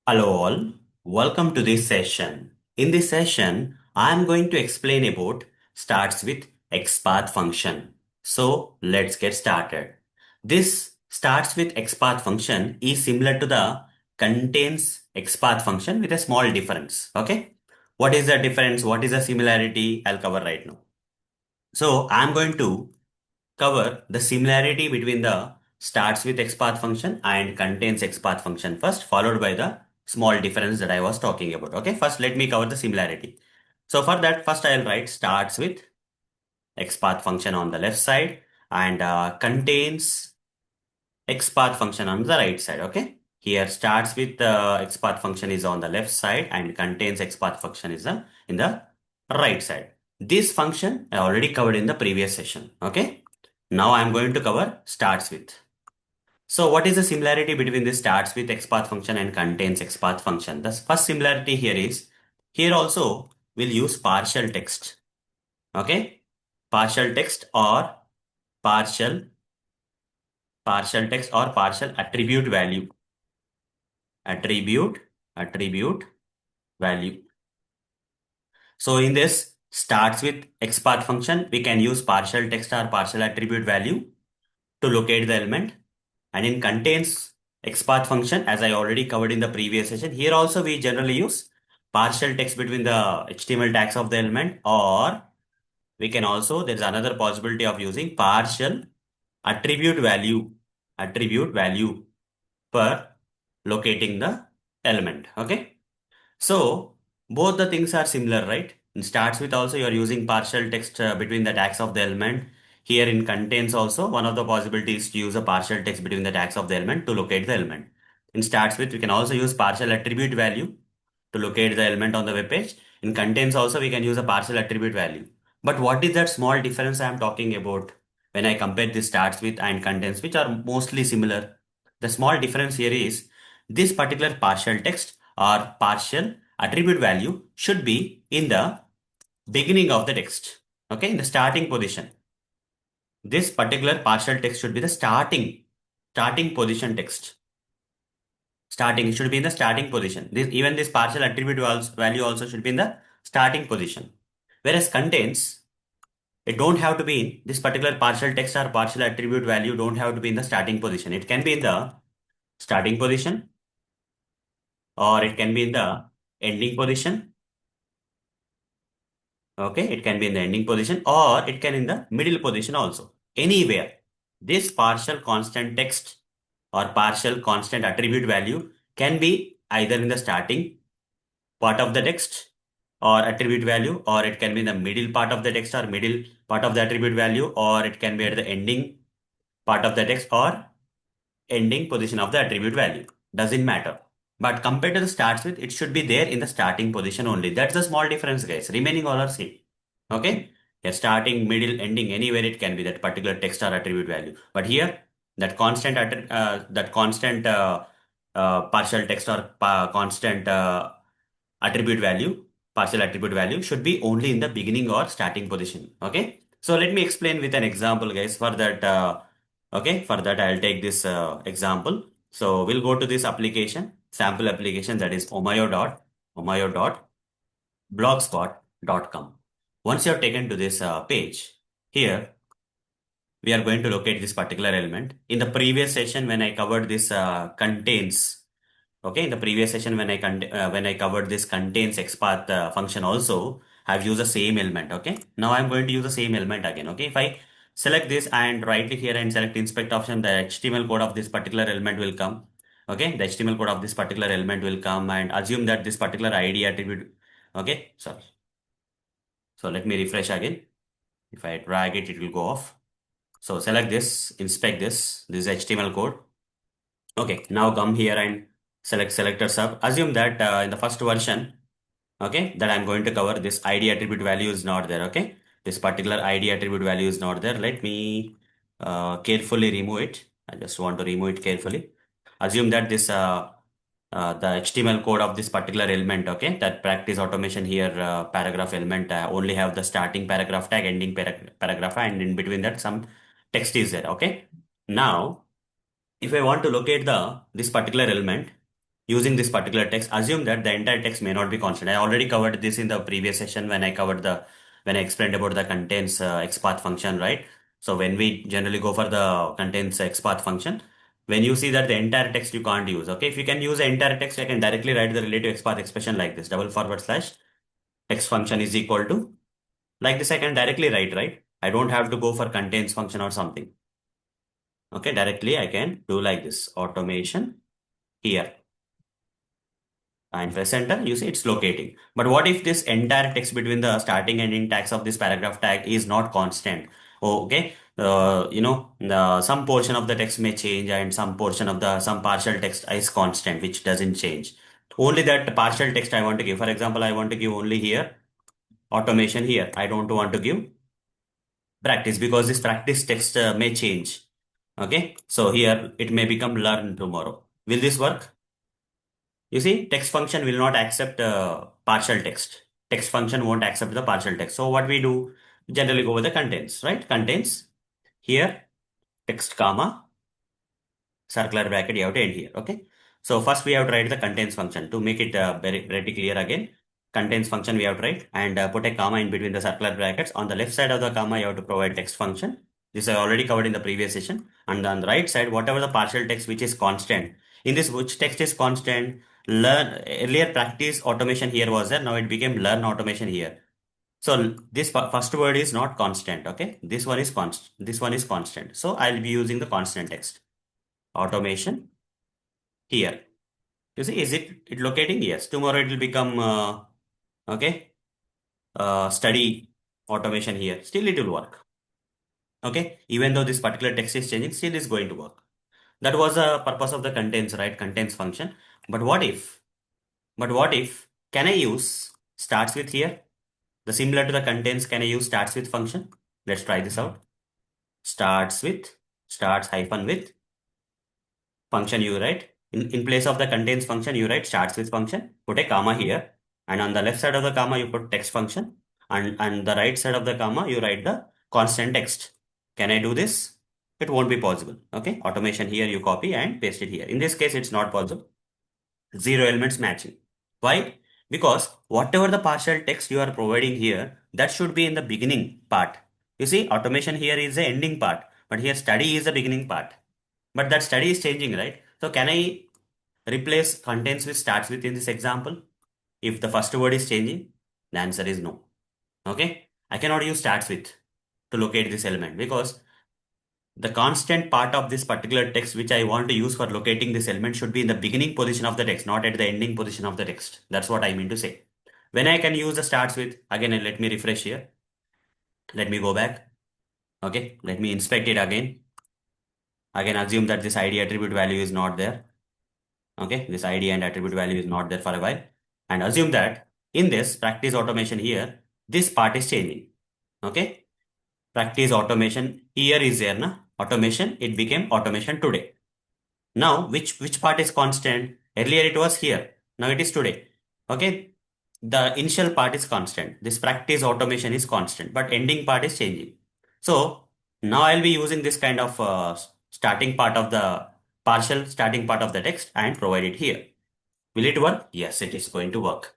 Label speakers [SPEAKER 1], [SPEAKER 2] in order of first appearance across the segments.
[SPEAKER 1] Hello all, welcome to this session. In this session, I am going to explain about starts with XPath function. So let's get started. This starts with XPath function is similar to the contains XPath function with a small difference. Okay. What is the difference? What is the similarity? I'll cover right now. So I'm going to cover the similarity between the starts with XPath function and contains XPath function first, followed by the small difference that I was talking about. Okay, first let me cover the similarity. So for that, first I'll write starts with XPath function on the left side and contains XPath function on the right side. Okay, here starts with XPath function is on the left side and contains XPath function is in the right side. This function I already covered in the previous session. Okay. Now I'm going to cover starts with. So what is the similarity between this starts with XPath function and contains XPath function? The first similarity here is, here also we'll use partial text. Okay. Partial text or partial, partial text or partial attribute value. Attribute value. So in this starts with XPath function, we can use partial text or partial attribute value to locate the element. And in contains XPath function, as I already covered in the previous session, here also we generally use partial text between the HTML tags of the element, or we can also, there's another possibility of using partial attribute value, attribute value for locating the element. Okay. So both the things are similar, right? In starts with also you are using partial text between the tags of the element. Here in contains also one of the possibilities to use a partial text between the tags of the element to locate the element. In starts with we can also use partial attribute value to locate the element on the web page. In contains also we can use a partial attribute value. But what is that small difference I am talking about when I compare this starts with and contains, which are mostly similar? The small difference here is this particular partial text or partial attribute value should be in the beginning of the text. Okay, in the starting position. This particular partial text should be the starting position text. Starting, it should be in the starting position. Even this partial attribute value also should be in the starting position. Whereas contains, it don't have to be in this particular partial text or partial attribute value don't have to be in the starting position. It can be in the starting position or it can be in the ending position. Okay, it can be in the ending position or it can in the middle position also. Anywhere, this partial constant text or partial constant attribute value can be either in the starting part of the text or attribute value, or it can be in the middle part of the text or middle part of the attribute value, or it can be at the ending part of the text or ending position of the attribute value. Doesn't matter. But compared to the starts with, it should be there in the starting position only. That's the small difference, guys. Remaining all are same. Okay? Here, starting, middle, ending, anywhere it can be that particular text or attribute value. But here, that constant partial text or constant attribute value, partial attribute value should be only in the beginning or starting position. Okay? So let me explain with an example, guys. For that, okay, for that I'll take this example. So we'll go to this application, sample application that is omayo.blogspot.com. Once you have taken to this page, here we are going to locate this particular element. In the previous session, when I covered this contains, okay, in the previous session when I covered this contains XPath function also, I've used the same element. Okay, now I'm going to use the same element again. Okay, if I select this and right click here and select inspect option, the HTML code of this particular element will come. Okay, the HTML code of this particular element will come and assume that this particular ID attribute. Okay, sorry. So let me refresh again. If I drag it, it will go off. So select this, inspect this HTML code. Okay, now come here and select selector sub. Assume that in the first version, okay, that I'm going to cover this ID attribute value is not there. Okay, this particular ID attribute value is not there. Let me carefully remove it. I just want to remove it carefully. Assume that this the HTML code of this particular element, okay, that practice automation here paragraph element only have the starting paragraph tag, ending paragraph, and in between that some text is there. Okay, now if I want to locate the this particular element, using this particular text, assume that the entire text may not be constant. I already covered this in the previous session when I explained about the contains XPath function, right? So when we generally go for the contains XPath function, when you see that the entire text you can't use, okay? If you can use the entire text, I can directly write the relative XPath expression like this: text function is equal to, like this I can directly write, right? I don't have to go for contains function or something. Okay, directly I can do like this: automation here, and press enter. You see it's locating. But what if this entire text between the starting and end tags of this paragraph tag is not constant? Oh, okay. Some portion of the text may change, and some partial text is constant, which doesn't change. Only that partial text I want to give. For example, I want to give only here automation here. I don't want to give practice, because this practice text may change. Okay. So here it may become learn tomorrow. Will this work? You see, text function will not accept partial text. Text function won't accept the partial text. So what we do, generally go with the contents, right? Contains here, text comma, circular bracket, you have to end here. Okay. So first we have to write the contains function to make it very clear again. Contains function we have to write, and put a comma in between the circular brackets. On the left side of the comma, you have to provide text function. This I already covered in the previous session. And on the right side, whatever the partial text which is constant. In this, which text is constant? Learn, earlier practice automation here was there. Now it became learn automation here. So this first word is not constant. Okay. This one is constant. This one is constant. So I'll be using the constant text. Automation here. You see, is it locating? Yes. Tomorrow it will become, okay, study automation here. Still it will work. Okay. Even though this particular text is changing, still is going to work. That was the purpose of the contains, right? Contains function. But what if, can I use starts with here? The similar to the contains, can I use starts with function? Let's try this out. Starts with, starts hyphen with function you write. In place of the contains function, you write starts with function, put a comma here, and on the left side of the comma, you put text function, and the right side of the comma, you write the constant text. Can I do this? It won't be possible. Okay. Automation here, you copy and paste it here. In this case, it's not possible. Zero elements matching. Why? Because whatever the partial text you are providing here, that should be in the beginning part. You see, automation here is the ending part, but here study is the beginning part. But that study is changing, right? So can I replace contains with starts with in this example? If the first word is changing, the answer is no. Okay. I cannot use starts with to locate this element, because the constant part of this particular text which I want to use for locating this element should be in the beginning position of the text, not at the ending position of the text. That's what I mean to say. When I can use the starts with, again, let me refresh here. Let me go back. Okay. Let me inspect it again. Again, assume that this ID attribute value is not there. Okay. This ID and attribute value is not there for a while. And assume that in this practice automation here, this part is changing. Okay. Practice automation here is there, na? Automation, it became automation today. Now, which part is constant? Earlier it was here. Now it is today. Okay. The initial part is constant. This practice automation is constant, but ending part is changing. So now I'll be using this kind of starting part of the partial starting part of the text and provide it here. Will it work? Yes, it is going to work.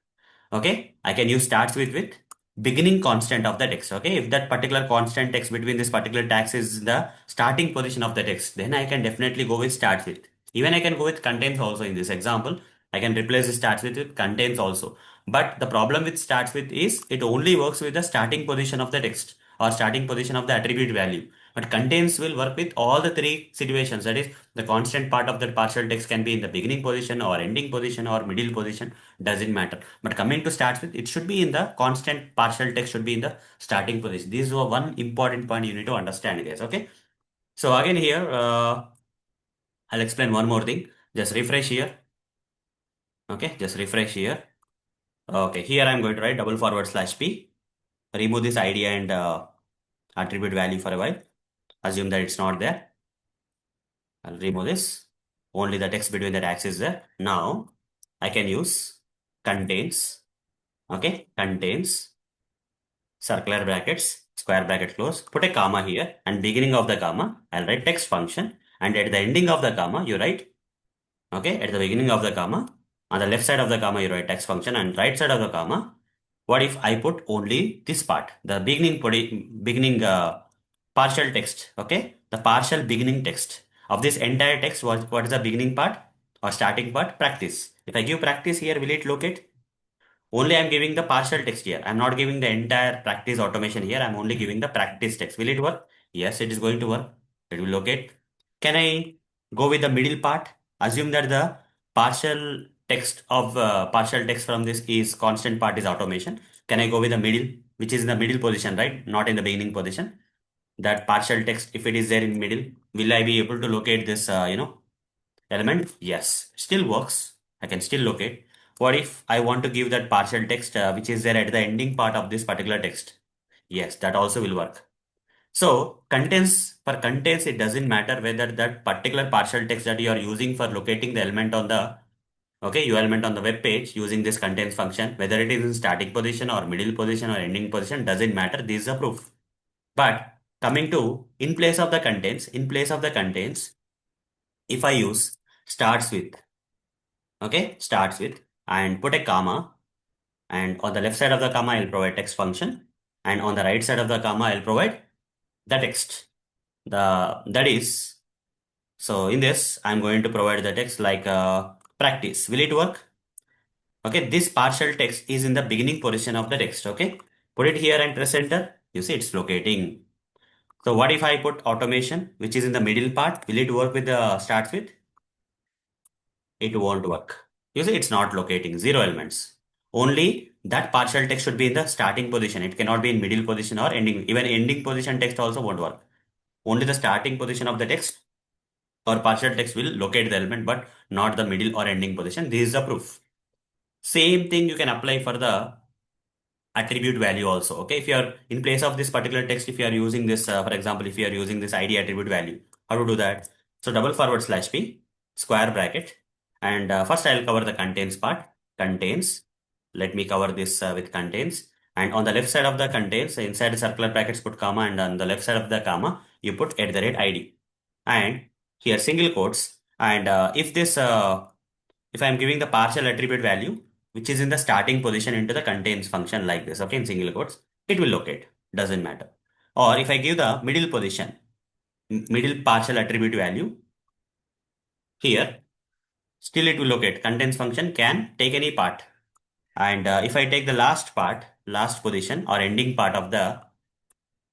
[SPEAKER 1] Okay. I can use starts with beginning constant of the text. Okay. If that particular constant text between this particular tags is the starting position of the text, then I can definitely go with starts with. Even I can go with contains also in this example. I can replace the starts with contains also. But the problem with starts with is it only works with the starting position of the text or starting position of the attribute value. But contains will work with all the three situations. That is, the constant part of that partial text can be in the beginning position or ending position or middle position. Doesn't matter. But coming to starts with, it should be in the constant partial text should be in the starting position. This is one important point you need to understand, guys. Okay. So again here, I'll explain one more thing. Just refresh here. Okay. Just refresh here. Okay. Here I'm going to write /p. Remove this ID and attribute value for a while. Assume that it's not there. I'll remove this. Only the text between the tags is there. Now I can use contains. Okay. Contains circular brackets, square bracket close, put a comma here, and beginning of the comma, I'll write text function, and at the ending of the comma, you write, okay, at the beginning of the comma, On the left side of the comma, you write text function, and right side of the comma, what if I put only this part, the beginning partial text, okay? The partial beginning text of this entire text, what is the beginning part or starting part? Practice. If I give practice here, will it locate? Only I'm giving the partial text here. I'm not giving the entire practice automation here. I'm only giving the practice text. Will it work? Yes, it is going to work. It will locate. Can I go with the middle part? Assume that the partial text from this is constant part is automation. Can I go with the middle, which is in the middle position, right? Not in the beginning position. That partial text, if it is there in middle, will I be able to locate this, element? Yes, still works. I can still locate. What if I want to give that partial text which is there at the ending part of this particular text? Yes, that also will work. So for contents, it doesn't matter whether that particular partial text that you are using for locating the element on the element on the web page using this contains function, whether it is in static position or middle position or ending position, doesn't matter. This is a proof. But coming to in place of the contents, if I use starts with, starts with, and put a comma, and on the left side of the comma I'll provide text function, and on the right side of the comma I'll provide the text. The that is so in this I'm going to provide the text like practice. Will it work? Okay, this partial text is in the beginning position of the text. Okay, put it here and press enter. You see it's locating. So what if I put automation, which is in the middle part? Will it work with the starts with? It won't work. You see, it's not locating, zero elements. Only that partial text should be in the starting position. It cannot be in middle position or ending. Even ending position text also won't work. Only the starting position of the text or partial text will locate the element, but not the middle or ending position. This is the proof. Same thing you can apply for the attribute value also. Okay, if you are in place of this particular text, if you are using this, for example, if you are using this id attribute value, how to do that? So /p square bracket, and first I'll cover the contains part. Contains. Let me cover this with contains. And on the left side of the contains, inside the circular brackets, put comma, and on the left side of the comma, you put @id. And here single quotes. And if I'm giving the partial attribute value, which is in the starting position into the contains function like this, okay, in single quotes, it will locate. Doesn't matter. Or if I give the middle position, middle partial attribute value, here, still it will locate. Contains function can take any part. And if I take the last part, last position or ending part of the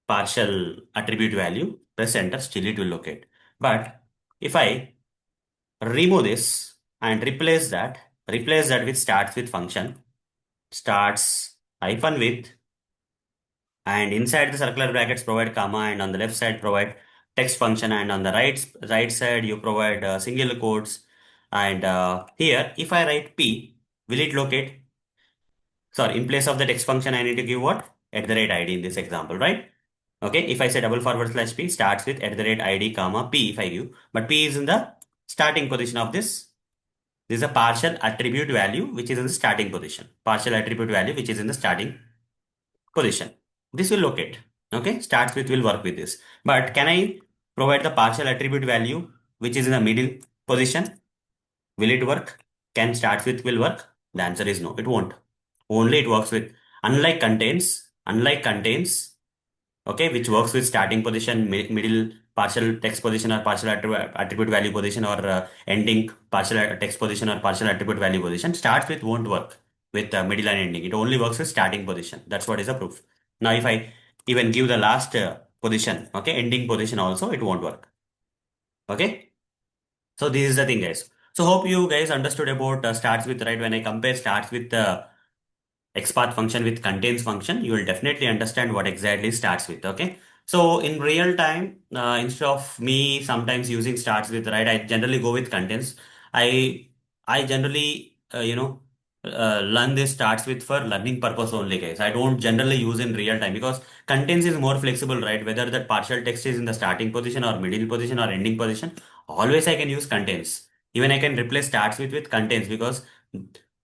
[SPEAKER 1] partial attribute value, press enter, still it will locate. But if I remove this and replace that with starts with function, starts hyphen with, and inside the circular brackets provide comma, and on the left side provide text function, and on the right side you provide single quotes. And here if I write p, will it locate? Sorry, in place of the text function I need to give what? @id in this example, right? Okay, if I say /p starts with @id comma p, if I give, but p is in the starting position of this. This is a partial attribute value which is in the starting position. Partial attribute value which is in the starting position. This will locate. Okay, starts with will work with this. But can I provide the partial attribute value which is in the middle position? Will it work? Can starts with will work? The answer is no, it won't. Only it works with, unlike contains, okay, which works with starting position, middle partial text position or partial attribute value position, or ending partial text position or partial attribute value position. Starts with won't work with middle and ending. It only works with starting position. That's what is the proof. Now if I even give the last position, okay, ending position also, it won't work. Okay, so this is the thing, guys. So hope you guys understood about starts with, right? When I compare starts with XPath function with contains function, you will definitely understand what exactly starts with. Okay. So in real time, instead of me sometimes using starts with, right, I generally go with contains. I I generally learn this starts with for learning purpose only, guys. I don't generally use in real time because contains is more flexible, right? Whether that partial text is in the starting position or middle position or ending position, always I can use contains. Even I can replace starts with contains, because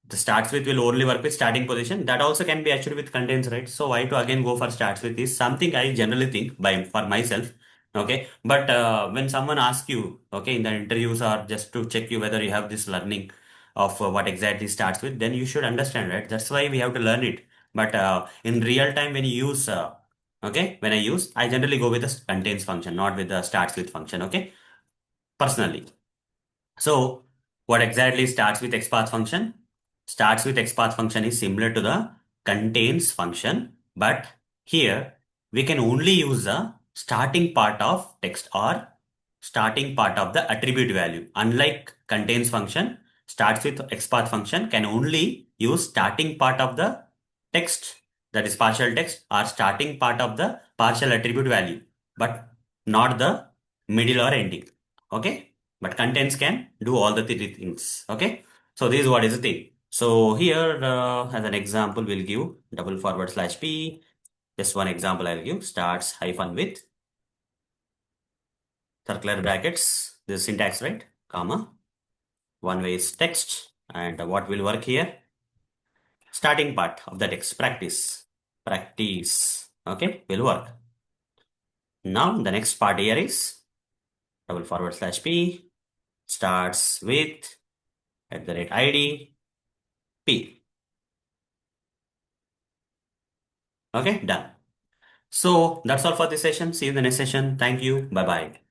[SPEAKER 1] the starts with will only work with starting position. That also can be achieved with contains, right? So why to again go for starts with is something I generally think by for myself. Okay, but when someone asks you, okay, in the interviews or just to check you whether you have this learning of what exactly starts with, then you should understand, right? That's why we have to learn it. But in real time, when you use, okay, when I generally go with the contains function, not with the starts with function, okay? Personally. So, what exactly starts with XPath function? Starts with XPath function is similar to the contains function, but here we can only use the starting part of text or starting part of the attribute value. Unlike contains function, starts with XPath function can only use starting part of the text, that is partial text, or starting part of the partial attribute value, but not the middle or ending. Okay? But contents can do all the three things. Okay, so this is what is the thing. So here as an example we'll give double forward slash p. Just one example I'll give, starts hyphen with circular brackets, this is syntax, right, comma, one way is text, and what will work here, starting part of the text, practice, okay, will work. Now the next part here is double forward slash p, starts with @id p. Okay, done. So that's all for this session. See you in the next session. Thank you. Bye bye.